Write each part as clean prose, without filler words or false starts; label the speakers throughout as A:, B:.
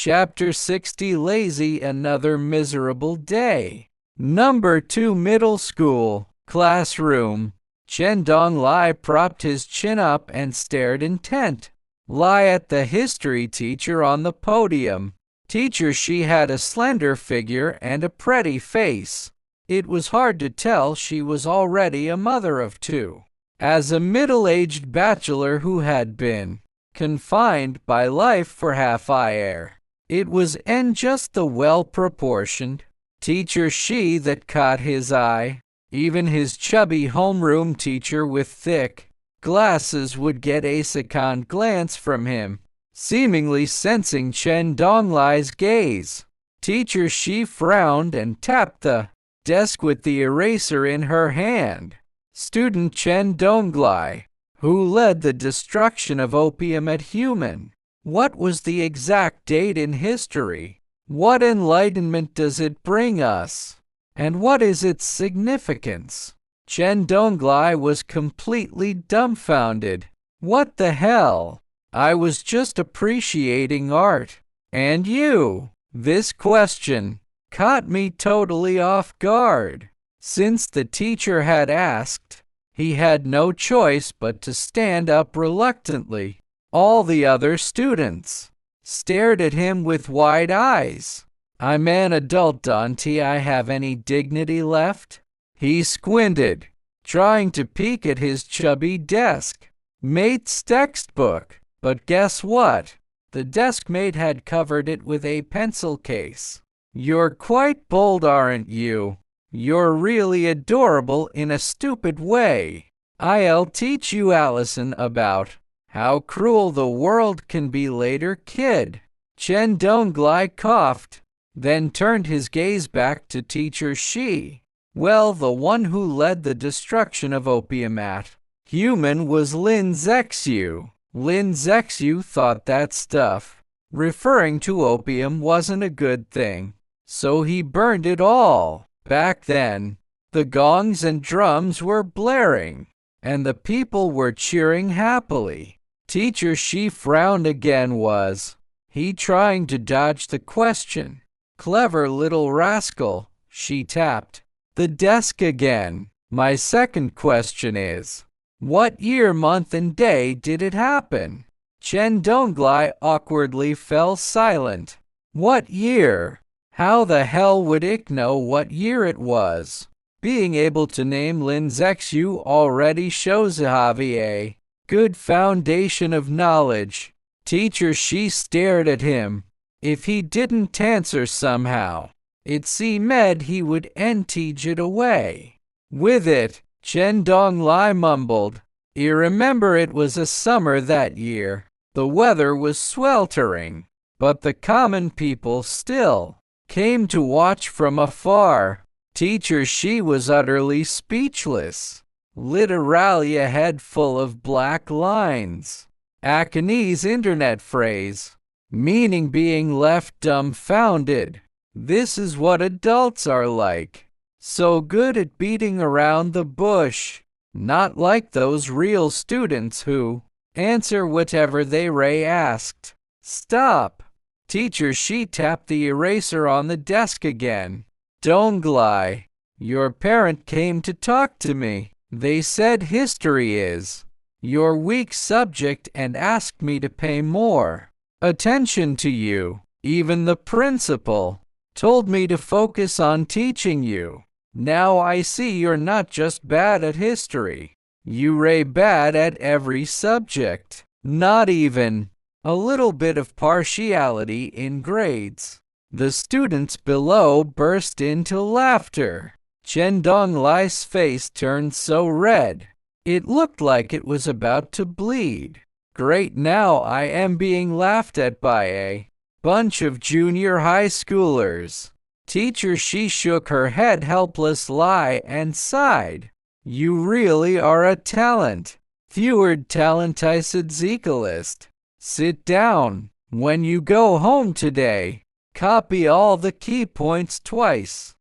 A: Chapter 60 Lazy Another Miserable Day. Number 2 Middle School. Classroom. Chen Donglai propped his chin up and stared intent. Lie at the history teacher on the podium. Teacher, she had a slender figure and a pretty face. It was hard to tell she was already a mother of two. As a middle-aged bachelor who had been confined by life for half a year, it was just the well-proportioned teacher she that caught his eye. Even his chubby homeroom teacher with thick glasses would get a second glance from him, seemingly sensing Chen Donglai's gaze. Teacher she frowned and tapped the desk with the eraser in her hand. Student Chen Donglai, who led the destruction of opium at Human. What was the exact date in history? What enlightenment does it bring us? And what is its significance? Chen Donglai was completely dumbfounded. What the hell? I was just appreciating art. And you? This question caught me totally off guard. Since the teacher had asked, he had no choice but to stand up reluctantly. All the other students stared at him with wide eyes. I'm an adult, don't I have any dignity left? He squinted, trying to peek at his chubby desk mate's textbook. But guess what? The desk mate had covered it with a pencil case. You're quite bold, aren't you? You're really adorable in a stupid way. I'll teach you, Allison, about how cruel the world can be later, kid. Chen Donglai coughed, then turned his gaze back to teacher Shi. Well, the one who led the destruction of opium at Human was Lin Zexu. Lin Zexu thought that stuff, referring to opium, wasn't a good thing, so he burned it all. Back then, the gongs and drums were blaring, and the people were cheering happily. Teacher Shi frowned again. Was he trying to dodge the question? Clever little rascal. She tapped the desk again. My second question is, what year, month, and day did it happen? Chen Donglai awkwardly fell silent. What year? How the hell would ik know what year it was? Being able to name Lin Zexu already shows a good foundation of knowledge. Teacher Shi stared at him. If he didn't answer somehow, it seemed he would teach it away. With it, Chen Donglai mumbled, I remember it was a summer that year. The weather was sweltering, but the common people still came to watch from afar. Teacher Shi was utterly speechless, literally a head full of black lines. A Chinese internet phrase, meaning being left dumbfounded. This is what adults are like. So good at beating around the bush. Not like those real students who answer whatever they asked. Stop. Teacher Shi tapped the eraser on the desk again. Donglai, your parent came to talk to me. They said history is your weak subject and asked me to pay more attention to you. Even the principal told me to focus on teaching you. Now I see you're not just bad at history. You're bad at every subject. Not even a little bit of partiality in grades. The students below burst into laughter. Chen Donglai's face turned so red, it looked like it was about to bleed. Great, now I am being laughed at by a bunch of junior high schoolers. Teacher Shi shook her head helplessly and sighed. You really are a talent. Theward talent, I said Zekalist. Sit down. When you go home today, copy all the key points twice.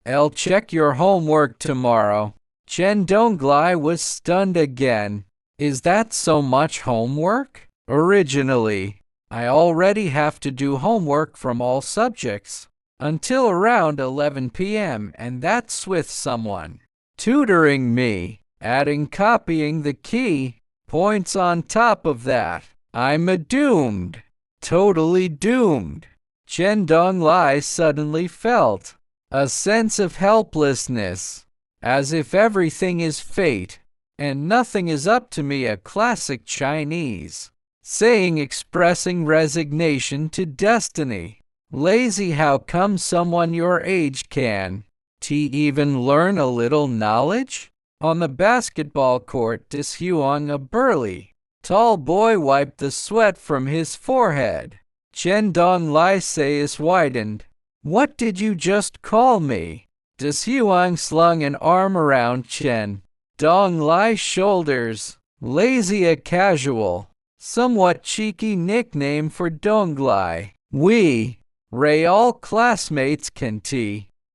A: I'll check your homework tomorrow. Chen Donglai was stunned again. Is that so much homework? Originally, I already have to do homework from all subjects until around 11 p.m. and that's with someone tutoring me, adding copying the key points on top of that. I'm doomed. Totally doomed. Chen Donglai suddenly felt a sense of helplessness, as if everything is fate and nothing is up to me, a classic Chinese saying expressing resignation to destiny. Lazy, how come someone your age can even learn a little knowledge? On the basketball court, Dishuang, a burly, tall boy, wiped the sweat from his forehead. Chen Donglai's face widened. What did you just call me? Dishuang slung an arm around Chen Donglai's shoulders. Lazy, a casual, somewhat cheeky nickname for Donglai. We, Ray, all classmates can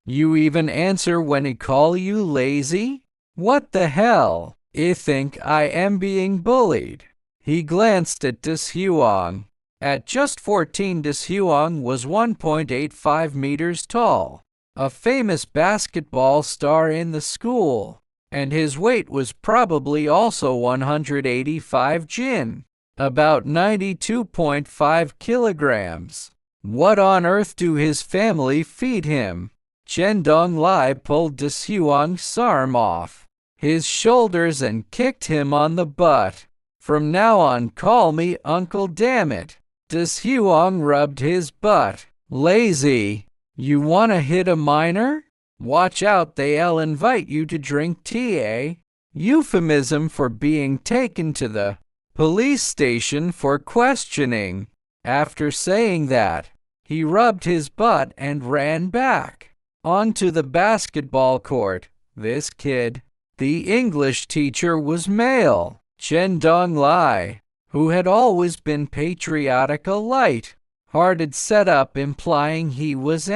A: you even answer when he call you lazy? What the hell? I think I am being bullied. He glanced at Dishuang. At just 14, Dishuang was 1.85 meters tall, a famous basketball star in the school, and his weight was probably also 185 jin, about 92.5 kilograms. What on earth do his family feed him? Chen Donglai pulled Dishuang's arm off his shoulders and kicked him on the butt. From now on, call me Uncle, damn it. Dishuang rubbed his butt. Lazy, you wanna hit a minor? Watch out, they'll invite you to drink tea, eh? Euphemism for being taken to the police station for questioning. After saying that, he rubbed his butt and ran back onto the basketball court. This kid, the English teacher, was male. Chen Donglai, who had always been patriotic, a light-hearted setup implying he was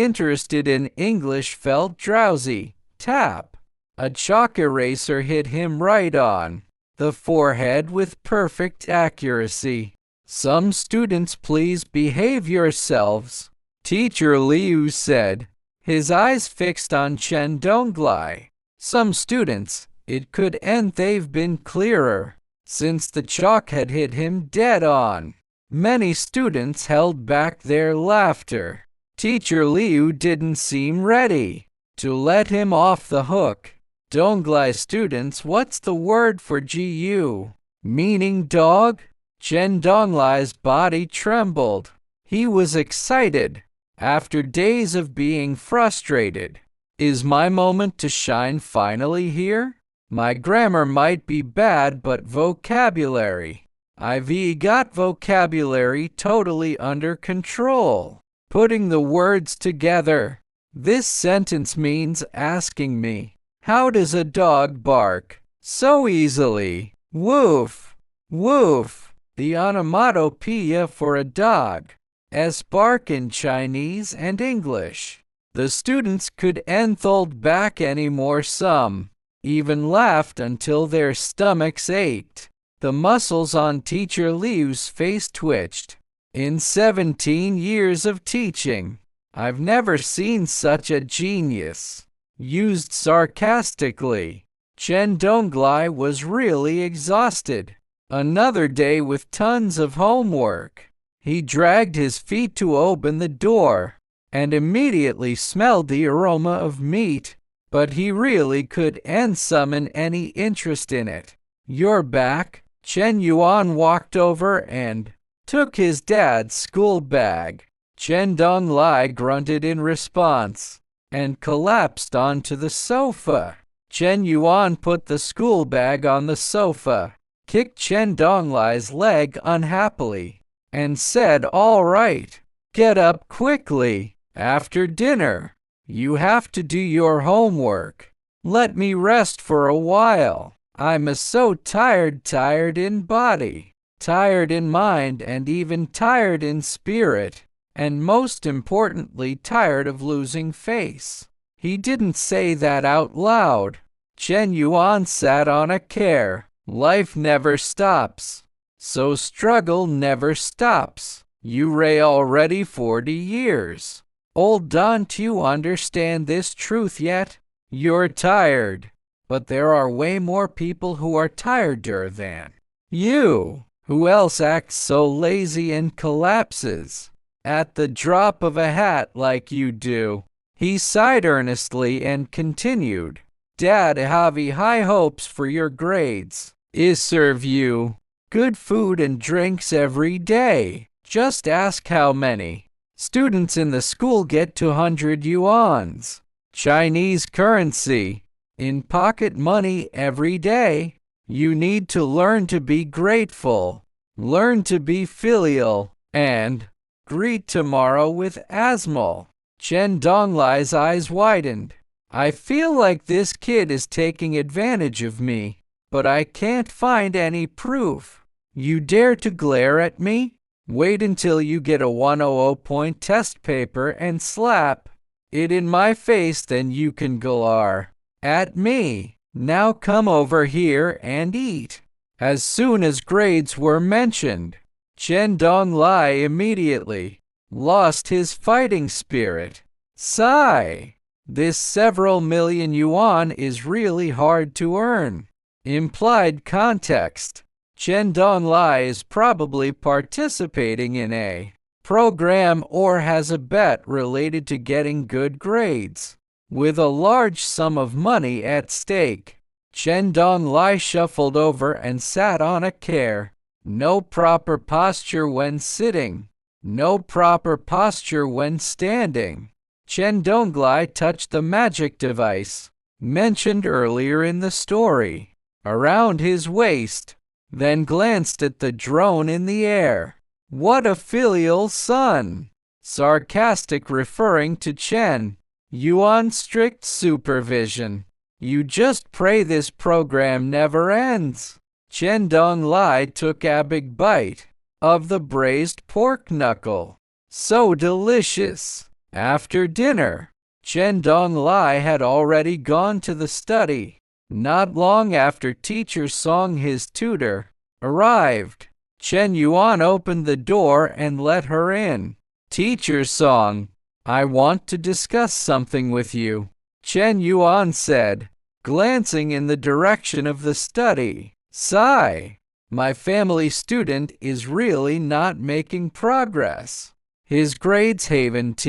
A: interested in English, felt drowsy. Tap. A chalk eraser hit him right on the forehead with perfect accuracy. Some students, please behave yourselves, Teacher Liu said, his eyes fixed on Chen Donglai. Some students, it could end, they've been clearer since the chalk had hit him dead on. Many students held back their laughter. Teacher Liu didn't seem ready to let him off the hook. Donglai students, what's the word for GU? Meaning dog? Chen Donglai's body trembled. He was excited. After days of being frustrated, is my moment to shine finally here? My grammar might be bad, but vocabulary, I've got vocabulary totally under control. Putting the words together. This sentence means asking me, how does a dog bark so easily? Woof, woof. The onomatopoeia for a dog as bark in Chinese and English. The students couldn't hold back anymore. Some even laughed until their stomachs ached. The muscles on Teacher Liu's face twitched. In 17 years of teaching, I've never seen such a genius. Used sarcastically, Chen Donglai was really exhausted. Another day with tons of homework. He dragged his feet to open the door and immediately smelled the aroma of meat, but he really couldn't summon any interest in it. You're back? Chen Yuan walked over and took his dad's school bag. Chen Donglai grunted in response and collapsed onto the sofa. Chen Yuan put the school bag on the sofa, kicked Chen Donglai's leg unhappily, and said, all right, get up quickly. After dinner, you have to do your homework. Let me rest for a while. I'm so tired in body, tired in mind, and even tired in spirit, and most importantly, tired of losing face. He didn't say that out loud. Chen Yuan sat on a chair. Life never stops. so struggle never stops. You Ray already 40 years old. Don't you understand this truth yet? You're tired, but there are way more people who are tireder than you. Who else acts so lazy and collapses at the drop of a hat like you do? He sighed earnestly and continued, Dad, have high hopes for your grades. I serve you good food and drinks every day. Just ask how many students in the school get 200 yuans, Chinese currency, in pocket money every day. You need to learn to be grateful, learn to be filial, and greet tomorrow with Asmal. Chen Donglai's eyes widened. I feel like this kid is taking advantage of me, but I can't find any proof. You dare to glare at me? Wait until you get a 100-point test paper and slap it in my face, then you can glare at me. Now come over here and eat. As soon as grades were mentioned, Chen Donglai immediately lost his fighting spirit. Sigh. This several million yuan is really hard to earn. Implied context. Chen Donglai is probably participating in a program or has a bet related to getting good grades, with a large sum of money at stake. Chen Donglai shuffled over and sat on a chair. No proper posture when sitting. No proper posture when standing. Chen Donglai touched the magic device mentioned earlier in the story around his waist, then glanced at the drone in the air. What a filial son! Sarcastic, referring to Chen Yuan strict supervision. You just pray this program never ends. Chen Donglai took a big bite of the braised pork knuckle. So delicious. After dinner, Chen Donglai had already gone to the study. Not long after Teacher Song, his tutor, arrived, Chen Yuan opened the door and let her in. Teacher Song, I want to discuss something with you, Chen Yuan said, glancing in the direction of the study. Sigh. My family student is really not making progress. His grades haven't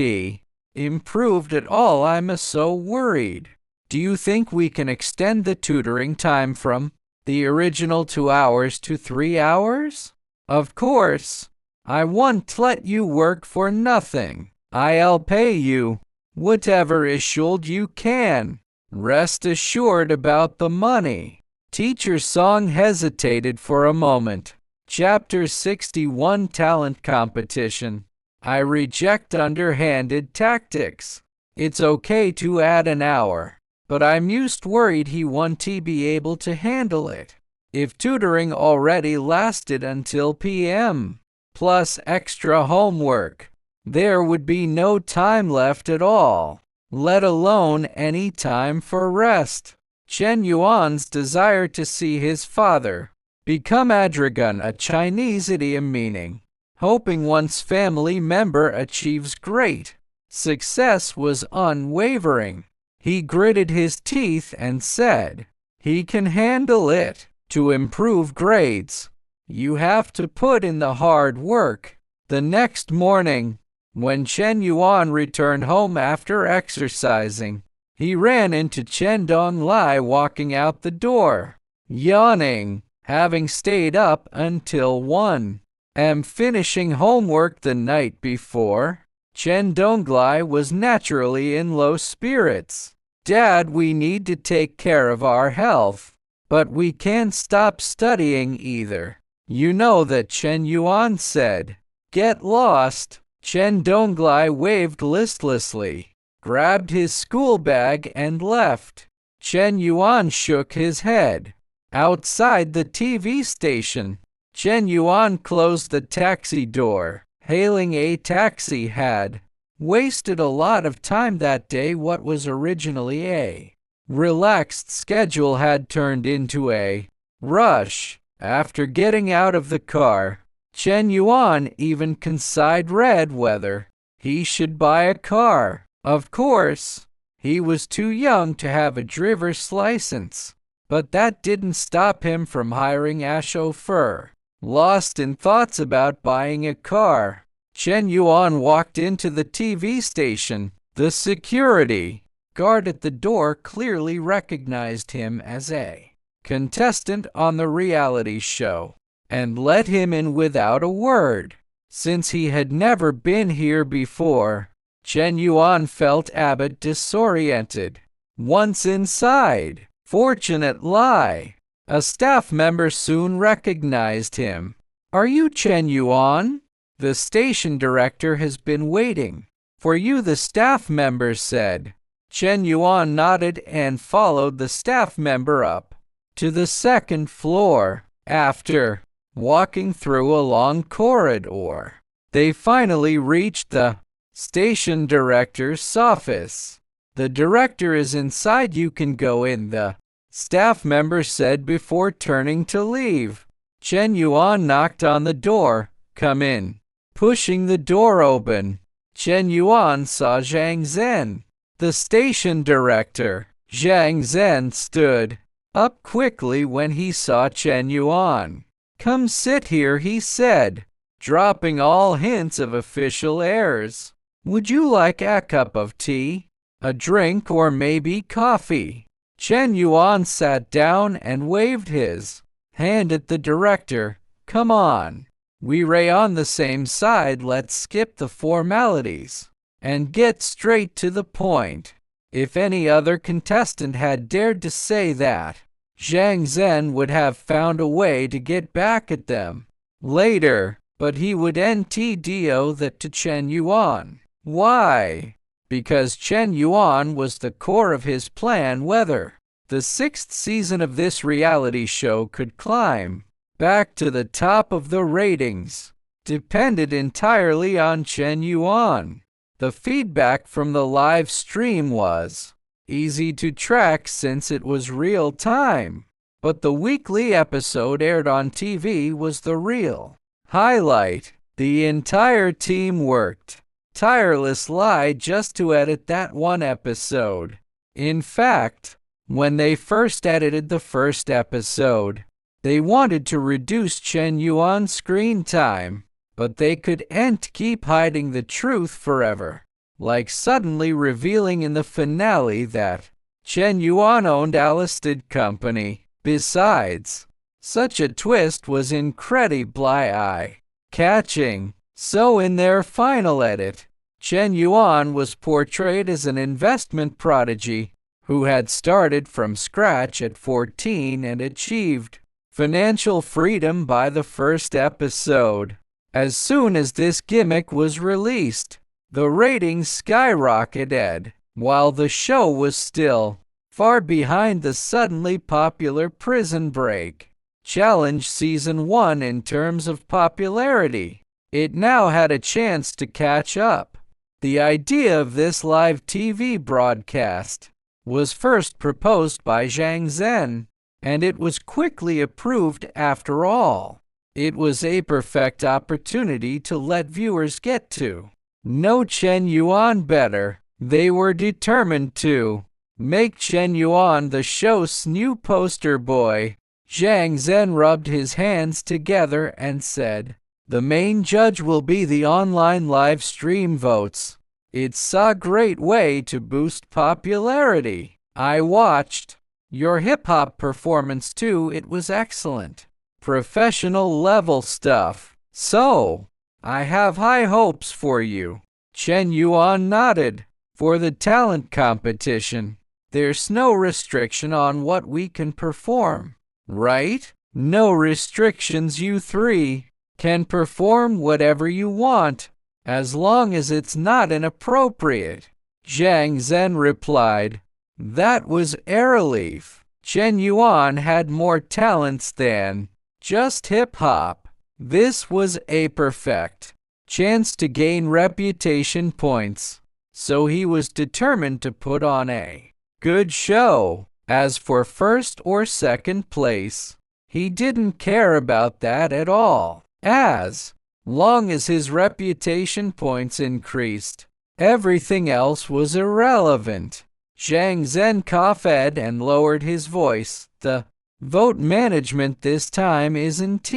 A: improved at all. I'm so worried. Do you think we can extend the tutoring time from the original 2 hours to 3 hours? Of course. I won't let you work for nothing. I'll pay you whatever issued you can. Rest assured about the money. Teacher Song hesitated for a moment. Chapter 61 Talent Competition. I reject underhanded tactics. It's okay to add an hour, but I'm just worried he won't be able to handle it. If tutoring already lasted until PM, plus extra homework, there would be no time left at all, let alone any time for rest. Chen Yuan's desire to see his father become a dragon, a Chinese idiom meaning hoping one's family member achieves great success, was unwavering. He gritted his teeth and said, he can handle it. To improve grades, you have to put in the hard work. The next morning, when Chen Yuan returned home after exercising, he ran into Chen Donglai walking out the door, yawning, having stayed up until 1 am finishing homework the night before. Chen Donglai was naturally in low spirits. Dad, we need to take care of our health, but we can't stop studying either. You know that, Chen Yuan said. Get lost. Chen Donglai waved listlessly, grabbed his school bag and left. Chen Yuan shook his head. Outside the TV station, Chen Yuan closed the taxi door. Hailing a taxi had wasted a lot of time that day. What was originally a relaxed schedule had turned into a rush. After getting out of the car, Chen Yuan even considered whether he should buy a car. Of course, he was too young to have a driver's license, but that didn't stop him from hiring a chauffeur. Lost in thoughts about buying a car, Chen Yuan walked into the TV station. The security guard at the door clearly recognized him as a contestant on the reality show and let him in without a word. Since he had never been here before, Chen Yuan felt a bit disoriented. Once inside, fortunately, a staff member soon recognized him. "Are you Chen Yuan? The station director has been waiting for you," the staff member said. Chen Yuan nodded and followed the staff member up to the second floor. After walking through a long corridor, they finally reached the station director's office. "The director is inside, you can go in," the staff member said before turning to leave. Chen Yuan knocked on the door. "Come in." Pushing the door open, Chen Yuan saw Zhang Zhen, the station director. Zhang Zhen stood up quickly when he saw Chen Yuan. "Come sit here," he said, dropping all hints of official airs. "Would you like a cup of tea, a drink, or maybe coffee?" Chen Yuan sat down and waved his hand at the director. "Come on. We're on the same side. Let's skip the formalities and get straight to the point." If any other contestant had dared to say that, Zhang Zhen would have found a way to get back at them later, but he would do that to Chen Yuan. Why? Because Chen Yuan was the core of his plan. Whether the 6th season of this reality show could climb back to the top of the ratings depended entirely on Chen Yuan. The feedback from the live stream was easy to track since it was real time, but the weekly episode aired on TV was the real highlight. The entire team worked tirelessly just to edit that one episode. In fact, when they first edited the first episode, they wanted to reduce Chen Yuan's screen time, but they couldn't keep hiding the truth forever, like suddenly revealing in the finale that Chen Yuan owned a listed company. Besides, such a twist was incredibly eye-catching. So in their final edit, Chen Yuan was portrayed as an investment prodigy who had started from scratch at 14 and achieved financial freedom by the first episode. As soon as this gimmick was released, the ratings skyrocketed, while the show was still far behind the suddenly popular Prison Break Challenge Season 1 in terms of popularity. It now had a chance to catch up. The idea of this live TV broadcast was first proposed by Zhang Zhen, and it was quickly approved. After all, it was a perfect opportunity to let viewers get to know Chen Yuan better. They were determined to make Chen Yuan the show's new poster boy. Zhang Zhen rubbed his hands together and said, "The main judge will be the online live stream votes. It's a great way to boost popularity. I watched your hip-hop performance too. It was excellent. Professional level stuff. So, I have high hopes for you." Chen Yuan nodded. "For the talent competition, there's no restriction on what we can perform, right?" "No restrictions. You three can perform whatever you want, as long as it's not inappropriate," Zhang Zhen replied. That was a relief. Chen Yuan had more talents than just hip-hop. This was a perfect chance to gain reputation points, so he was determined to put on a good show. As for first or second place, He didn't care about that at all. As long as his reputation points increased, everything else was irrelevant. Zhang Zhen coughed and lowered his voice. The vote management this time isn't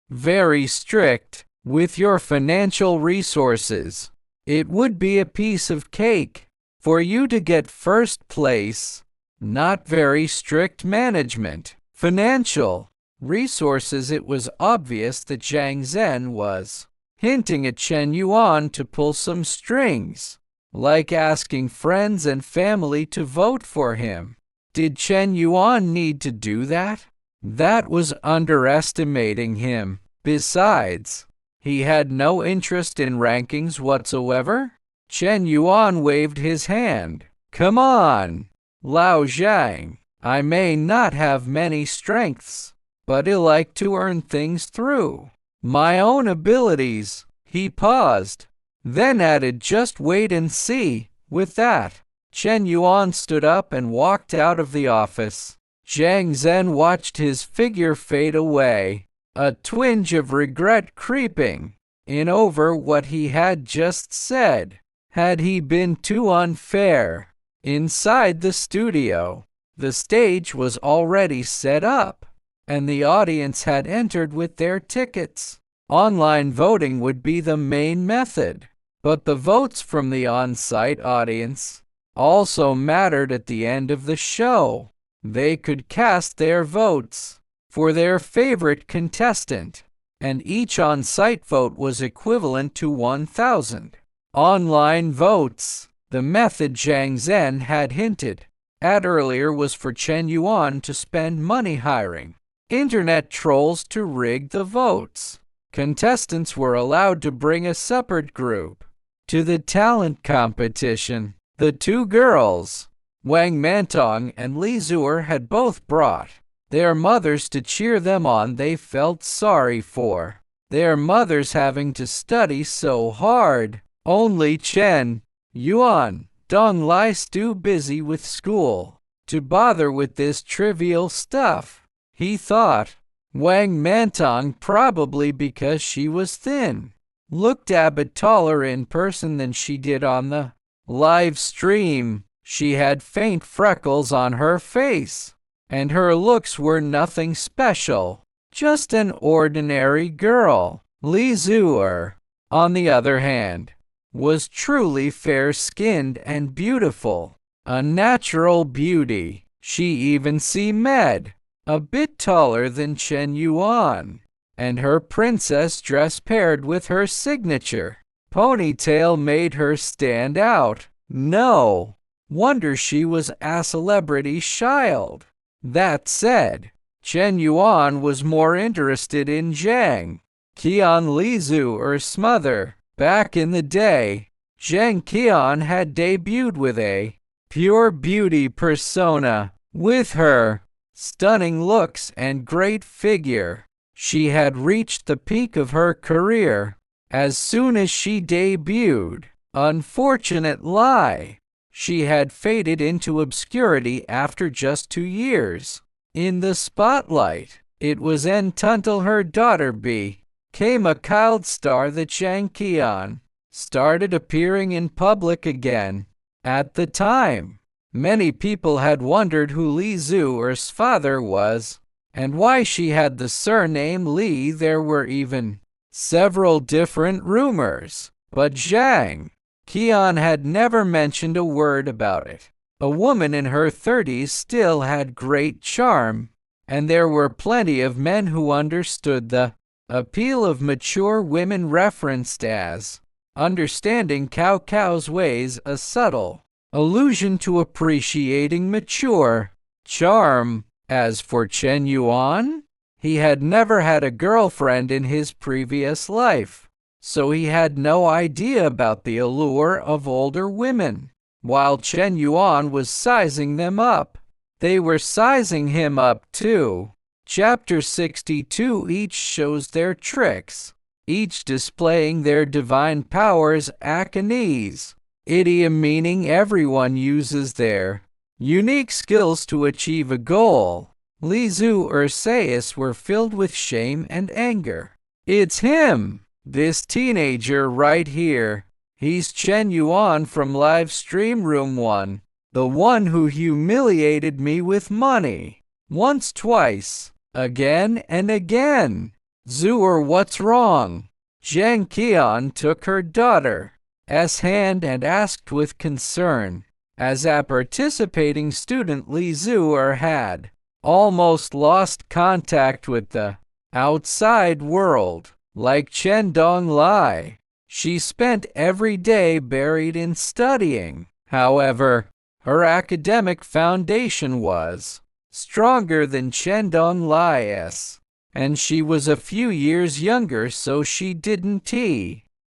A: very strict with your financial resources. It would be a piece of cake for you to get first place. Not very strict management. Financial resources. It was obvious that Zhang Zhen was hinting at Chen Yuan to pull some strings, like asking friends and family to vote for him. Did Chen Yuan need to do that? That was underestimating him. Besides, he had no interest in rankings whatsoever. Chen Yuan waved his hand. Come on, Lao Zhang. I may not have many strengths, but I like to earn things through my own abilities. He paused, then added, just wait and see. With that, Chen Yuan stood up and walked out of the office. Zhang Zhen watched his figure fade away, a twinge of regret creeping in over what he had just said. Had he been too unfair? Inside the studio, the stage was already set up, and the audience had entered with their tickets. Online voting would be the main method, but the votes from the on-site audience also mattered at the end of the show. They could cast their votes for their favorite contestant, and each on-site vote was equivalent to 1,000 online votes. The method Zhang Zhen had hinted at earlier was for Chen Yuan to spend money hiring internet trolls to rig the votes. Contestants were allowed to bring a separate group to the talent competition. The two girls, Wang Mantong and Li Zuer, had both brought their mothers to cheer them on. They felt sorry for their mothers having to study so hard. Only Chen Yuan Donglai's too busy with school to bother with this trivial stuff, he thought. Wang Mantong, probably because she was thin, looked a bit taller in person than she did on the live stream. She had faint freckles on her face, and her looks were nothing special, just an ordinary girl. Li Zuer, on the other hand, was truly fair-skinned and beautiful, a natural beauty. She even seemed a bit taller than Chen Yuan, and her princess dress paired with her signature ponytail made her stand out. No wonder she was a celebrity child. That said, Chen Yuan was more interested in Zhang Qian, Li Zuer's mother. Back in the day, Zhang Qian had debuted with a pure beauty persona. With her stunning looks and great figure, she had reached the peak of her career as soon as she debuted. Unfortunately, she had faded into obscurity after just 2 years in the spotlight. It was until her daughter became a child star that Zhang Qian started appearing in public again. At the time, many people had wondered who Li Zuer's father was, and why she had the surname Li. There were even several different rumors, but Zhang Qian had never mentioned a word about it. A woman in her 30s still had great charm, and there were plenty of men who understood the appeal of mature women, referenced as understanding Cao Cao's ways, a subtle allusion to appreciating mature charm. As for Chen Yuan, he had never had a girlfriend in his previous life, so he had no idea about the allure of older women. While Chen Yuan was sizing them up, they were sizing him up too. Chapter 62 each shows their tricks, each displaying their divine powers. Akanese idiom, meaning everyone uses their unique skills to achieve a goal. Li Zhu Ursaeus were filled with shame and anger. It's him! This teenager right here. He's Chen Yuan from live stream room 1. The one who humiliated me with money. Once, twice. Again and again. Zhu'er, what's wrong? Zhang Qian took her daughter's hand and asked with concern, as a participating student Li Zhu'er had almost lost contact with the outside world. Like Chen Donglai, she spent every day buried in studying. However, her academic foundation was stronger than Chen Donglai's, and she was a few years younger, so she didn't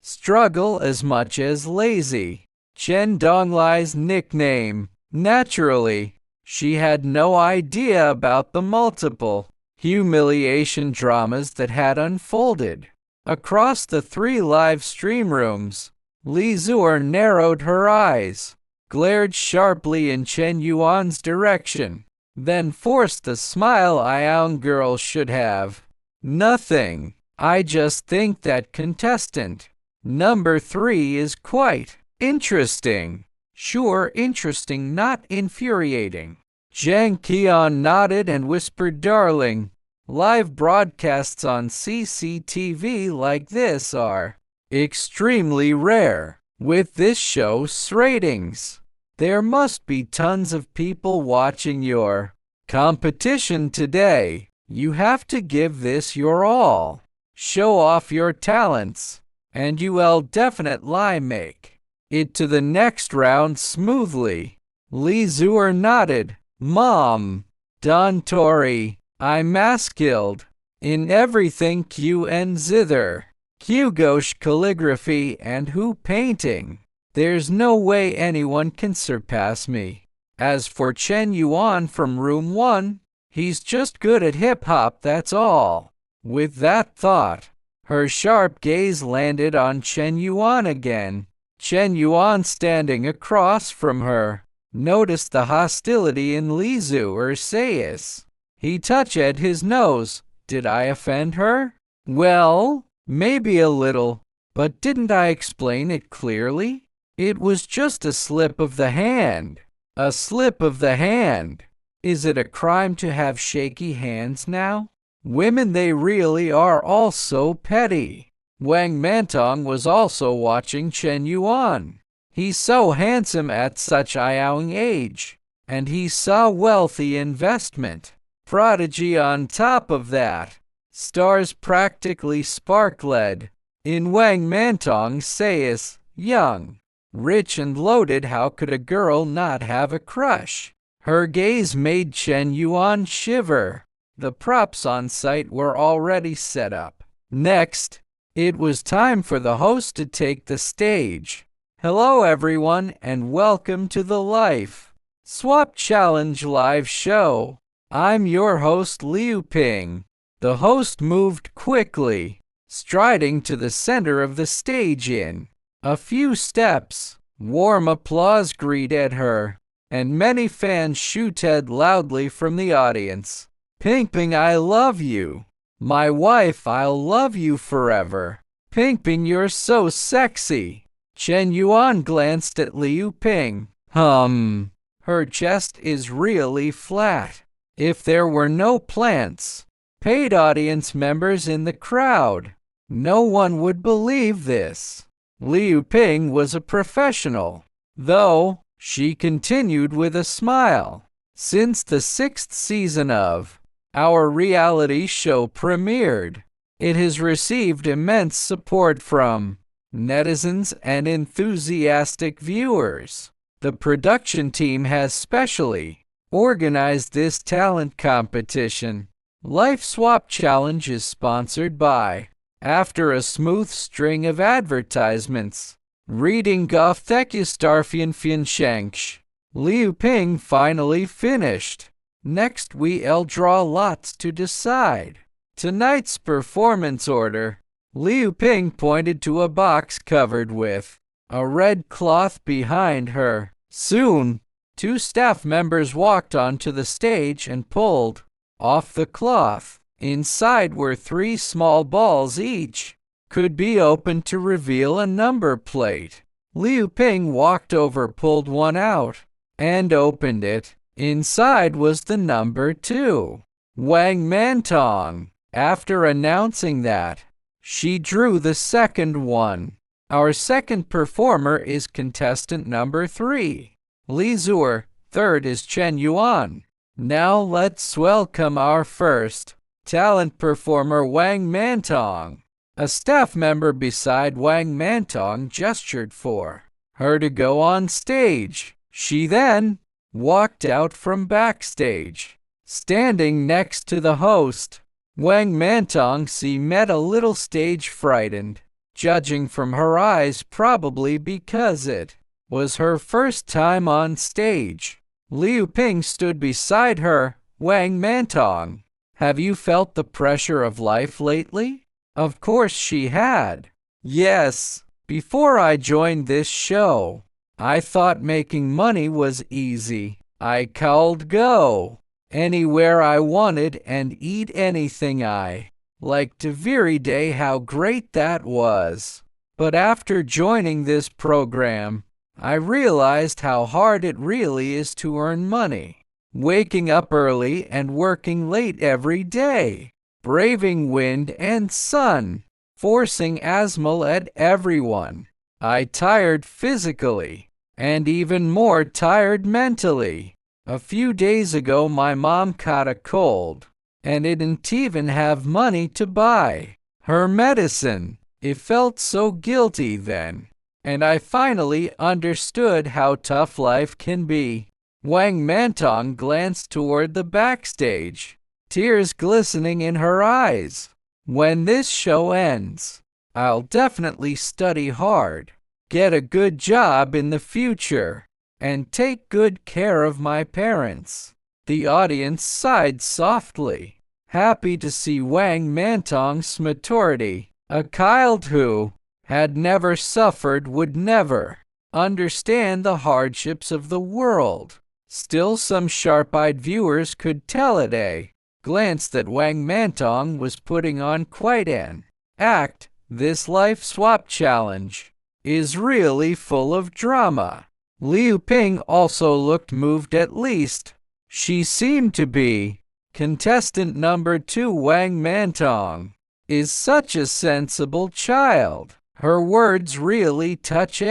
A: struggle as much as lazy. Chen Donglai's nickname. Naturally, she had no idea about the multiple humiliation dramas that had unfolded across the 3 live stream rooms. Li Zhu'er narrowed her eyes, glared sharply in Chen Yuan's direction, then forced the smile a young girl should have. Nothing. I just think that contestant number 3 is quite interesting. Sure, interesting, not infuriating. Zhang Qian nodded and whispered, darling, live broadcasts on CCTV like this are extremely rare. With this show's ratings, there must be tons of people watching your competition today. You have to give this your all. Show off your talents, and you'll definitely make it to the next round smoothly. Li Zhu'er nodded. Mom, Don Tori, I'm skilled in everything Q and zither, Q gouache calligraphy and Hu painting. There's no way anyone can surpass me. As for Chen Yuan from room 1, he's just good at hip-hop, that's all. With that thought, her sharp gaze landed on Chen Yuan again. Chen Yuan, standing across from her, noticed the hostility in Li Zhu'er's. He touched at his nose. Did I offend her? Well, maybe a little, but didn't I explain it clearly? It was just a slip of the hand. A slip of the hand. Is it a crime to have shaky hands now? Women, they really are all so petty. Wang Mantong was also watching Chen Yuan. He's so handsome at such a young age, and he saw wealthy investment prodigy on top of that. Stars practically sparkled in Wang Mantong's face. Young, rich and loaded, how could a girl not have a crush? Her gaze made Chen Yuan shiver. The props on site were already set up. Next, it was time for the host to take the stage. Hello everyone and welcome to the Life Swap Challenge live show. I'm your host Liu Ping. The host moved quickly, striding to the center of the stage in a few steps. Warm applause greeted her, and many fans shouted loudly from the audience. Ping Ping, I love you. My wife, I'll love you forever. Ping Ping, you're so sexy. Chen Yuan glanced at Liu Ping. Her chest is really flat. If there were no plants, paid audience members in the crowd, no one would believe this. Liu Ping was a professional, though, she continued with a smile. Since the 6th season of our reality show premiered, it has received immense support from netizens and enthusiastic viewers. The production team has specially organized this talent competition. Life Swap Challenge is sponsored by, after a smooth string of advertisements, reading Gofthekistarfian Shanks, Liu Ping finally finished. Next we'll draw lots to decide tonight's performance order. Liu Ping pointed to a box covered with a red cloth behind her. Soon, 2 staff members walked onto the stage and pulled off the cloth. Inside were 3 small balls, each could be opened to reveal a number plate. Liu Ping walked over, pulled one out, and opened it. Inside was the number 2. Wang Mantong. After announcing that, she drew the second one. Our second performer is contestant number 3, Li Zuer. Third is Chen Yuan. Now let's welcome our first talent performer, Wang Mantong. A staff member beside Wang Mantong gestured for her to go on stage. She then walked out from backstage. Standing next to the host, Wang Mantong met a little stage frightened, judging from her eyes, probably because it was her first time on stage. Liu Ping stood beside her. Wang Mantong, have you felt the pressure of life lately? Of course she had. Yes, before I joined this show, I thought making money was easy. I could go anywhere I wanted and eat anything I liked every day. How great that was. But after joining this program, I realized how hard it really is to earn money. Waking up early and working late every day. Braving wind and sun, forcing asthma at everyone. I tired physically, and even more tired mentally. A few days ago my mom caught a cold, and didn't even have money to buy her medicine. It felt so guilty then, and I finally understood how tough life can be. Wang Mantong glanced toward the backstage, tears glistening in her eyes. When this show ends, I'll definitely study hard, get a good job in the future, and take good care of my parents. The audience sighed softly, happy to see Wang Mantong's maturity. A child who had never suffered would never understand the hardships of the world. Still, some sharp-eyed viewers could tell at a glance that Wang Mantong was putting on quite an act. This life swap challenge is really full of drama. Liu Ping also looked moved, at least she seemed to be. Contestant number 2, Wang Mantong, is such a sensible child. Her words really touch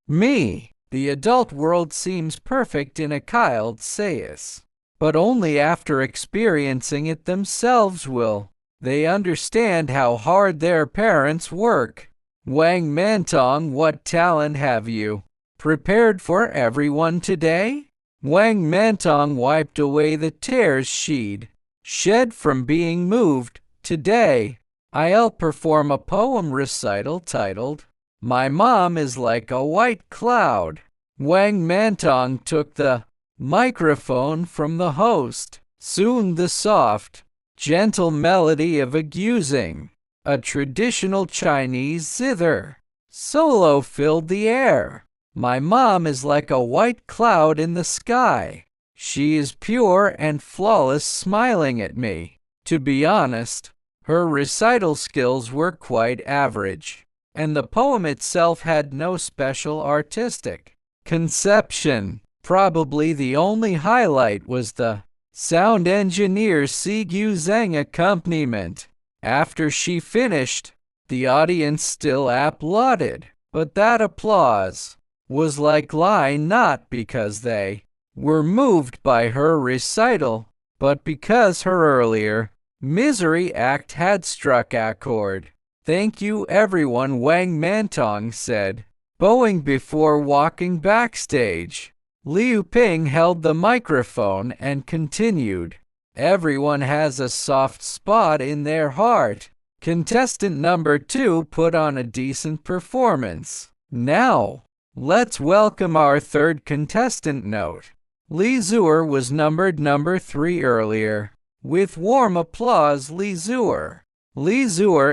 A: me. The adult world seems perfect in a child says, but only after experiencing it themselves will they understand how hard their parents work. Wang Mantong, what talent have you prepared for everyone today? Wang Mantong wiped away the tears she'd shed from being moved. Today, I'll perform a poem recital titled, "My Mom is Like a White Cloud." Wang Mantong took the microphone from the host. Soon the soft, gentle melody of using a traditional Chinese zither solo filled the air. My mom is like a white cloud in the sky. She is pure and flawless, smiling at me. To be honest, her recital skills were quite average, and the poem itself had no special artistic conception. Probably the only highlight was the sound engineer Sigu Zhang accompaniment. After she finished, the audience still applauded, but that applause was like lying, not because they were moved by her recital, but because her earlier misery act had struck a chord. Thank you everyone, Wang Mantong said, bowing before walking backstage. Liu Ping held the microphone and continued, everyone has a soft spot in their heart. Contestant number 2 put on a decent performance. Now, let's welcome our third contestant. Note, Li Zuer was numbered number 3 earlier. With warm applause, Li Zuer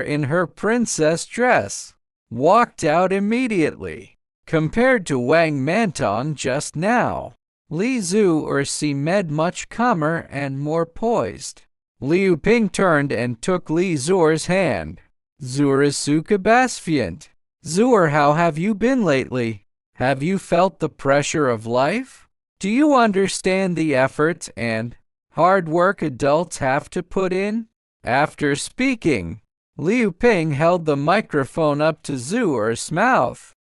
A: in her princess dress walked out immediately. Compared to Wang Mantong just now, Li Zuer seemed much calmer and more poised. Liu Ping turned and took Li Zuer's hand. Suka Basfiant. Zuer, how have you been lately? Have you felt the pressure of life? Do you understand the effort and hard work adults have to put in? After speaking, Liu Ping held the microphone up to Zuer's mouth.